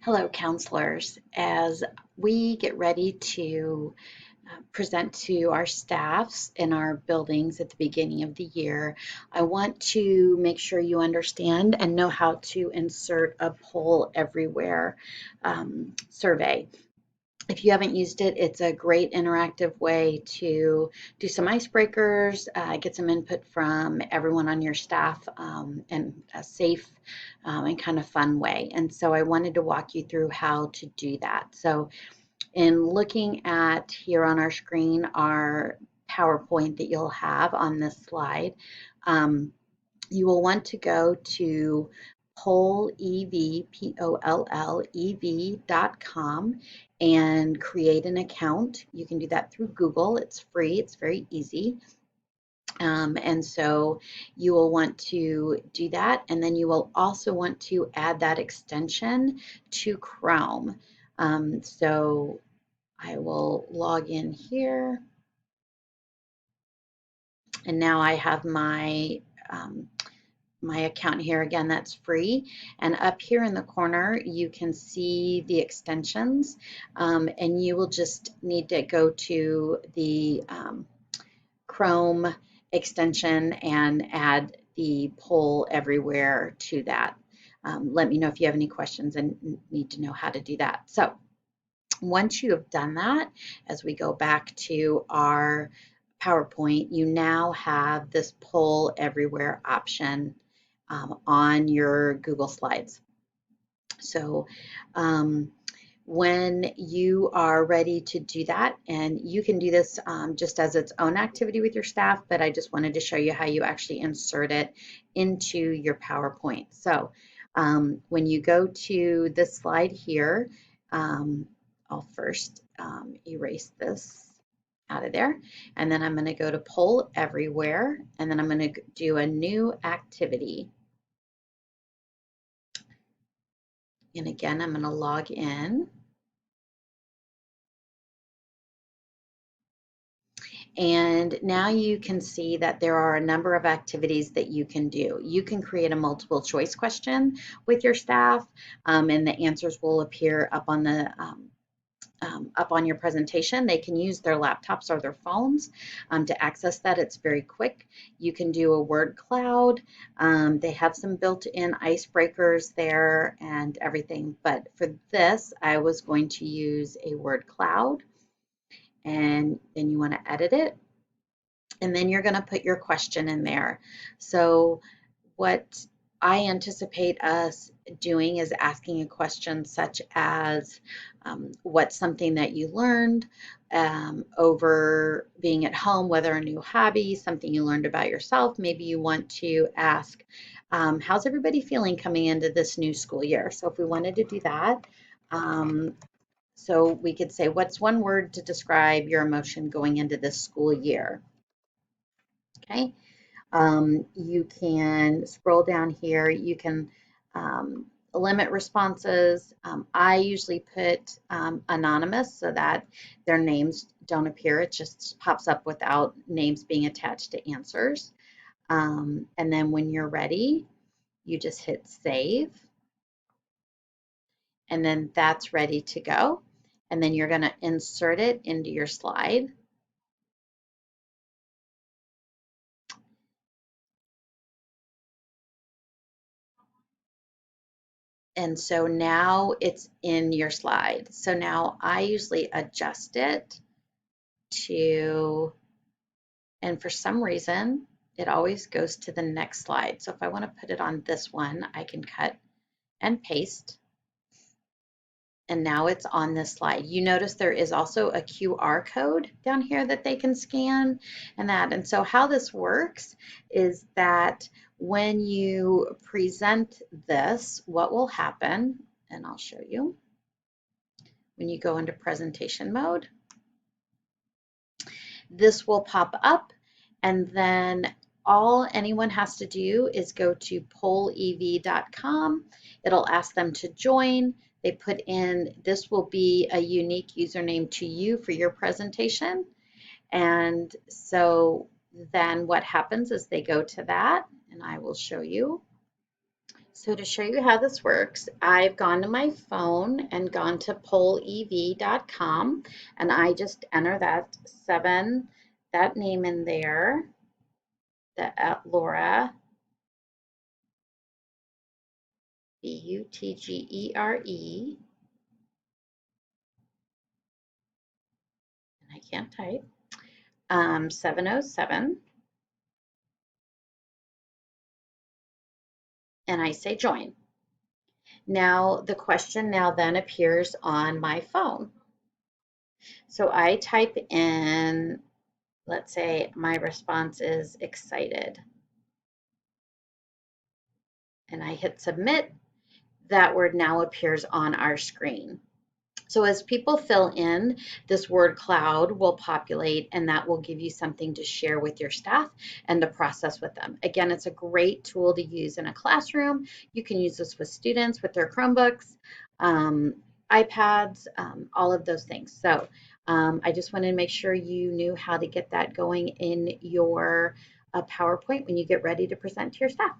Hello, counselors. As we get ready to present to our staffs in our buildings at the beginning of the year, I want to make sure you understand and know how to insert a poll everywhere survey. If you haven't used it, it's a great interactive way to do some icebreakers, get some input from everyone on your staff in a safe and kind of fun way. And so I wanted to walk you through how to do that. So in looking at here on our screen, our PowerPoint that you'll have on this slide, you will want to go to pollev, pollev.com and create an account. You can do that through Google. It's free. It's very easy. And so you will want to do that. And then you will also want to add that extension to Chrome. So I will log in here. And now I have my my account here. Again, that's free. And up here in the corner, you can see the extensions, and you will just need to go to the Chrome extension and add the poll everywhere to that. Let me know if you have any questions and need to know how to do that. So once you have done that, as we go back to our PowerPoint, you now have this poll everywhere option on your Google Slides. So when you are ready to do that, and you can do this just as its own activity with your staff, but I just wanted to show you how you actually insert it into your PowerPoint. So when you go to this slide here, I'll first erase this out of there, and then I'm going to go to poll everywhere, and then I'm going to do a new activity. And again, I'm going to log in. And now you can see that there are a number of activities that you can do. You can create a multiple choice question with your staff, and the answers will appear up on the up on your presentation. They can use their laptops or their phones to access that. It's very quick. You can do a word cloud. They have some built-in icebreakers there and everything. But for this, I was going to use a word cloud. And then you want to edit it. And then you're going to put your question in there. So what I anticipate us doing is asking a question such as, what's something that you learned over being at home, whether a new hobby, something you learned about yourself. Maybe you want to ask, how's everybody feeling coming into this new school year? So if we wanted to do that, so we could say, what's one word to describe your emotion going into this school year? Okay. You can scroll down here. You can limit responses. I usually put anonymous so that their names don't appear. It just pops up without names being attached to answers. And then when you're ready, you just hit save. And then that's ready to go. And then you're going to insert it into your slide. And so now it's in your slide. So now I usually adjust it to, and for some reason, it always goes to the next slide. So if I want to put it on this one, I can cut and paste. And now it's on this slide. You notice there is also a QR code down here that they can scan and that. And so how this works is that when you present this, what will happen, and I'll show you, when you go into presentation mode, this will pop up, and then all anyone has to do is go to pollev.com. It'll ask them to join. They put in, this will be a unique username to you for your presentation. And so then what happens is they go to that, and I will show you. So to show you how this works, I've gone to my phone and gone to pollev.com, and I just enter that name in there, Laura, Butgere, and I can't type, 707, and I say join. Now the question now then appears on my phone. So I type in, let's say my response is excited, and I hit submit. That word now appears on our screen. So as people fill in, this word cloud will populate, and that will give you something to share with your staff and to process with them. Again, it's a great tool to use in a classroom. You can use this with students with their Chromebooks, um, iPads, all of those things. So I just wanted to make sure you knew how to get that going in your PowerPoint when you get ready to present to your staff.